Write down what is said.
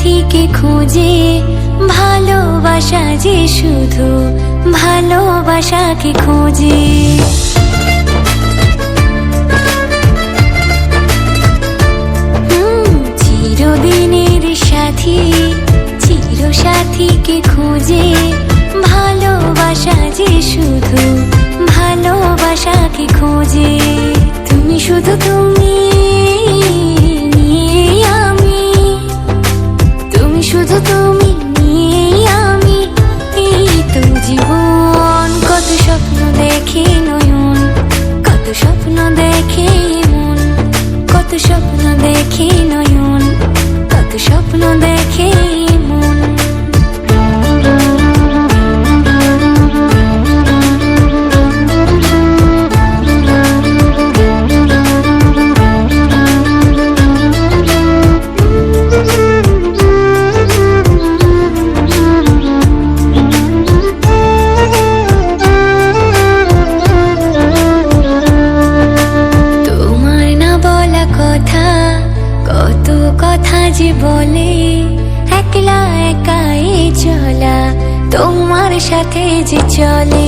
সাথীকে খুঁজে, ভালোবাসা যে শুধু ভালোবাসাকে খোঁজে। চিরদিনের সাথী, চির সাথীকে খুঁজে, ভালোবাসা যে শুধু ভালোবাসাকে খোঁজে। তুমি শুধু তুমি, শুধু তুমি নিয়ে আমি, এই তো জীবন। কত স্বপ্ন দেখে নয়ন, কত স্বপ্ন দেখে মন, কত স্বপ্ন দেখে নয়ন, কত স্বপ্ন দেখে মন। কত কথা যে বলে, একলা একাই চলা তোমার সাথে যে চলে।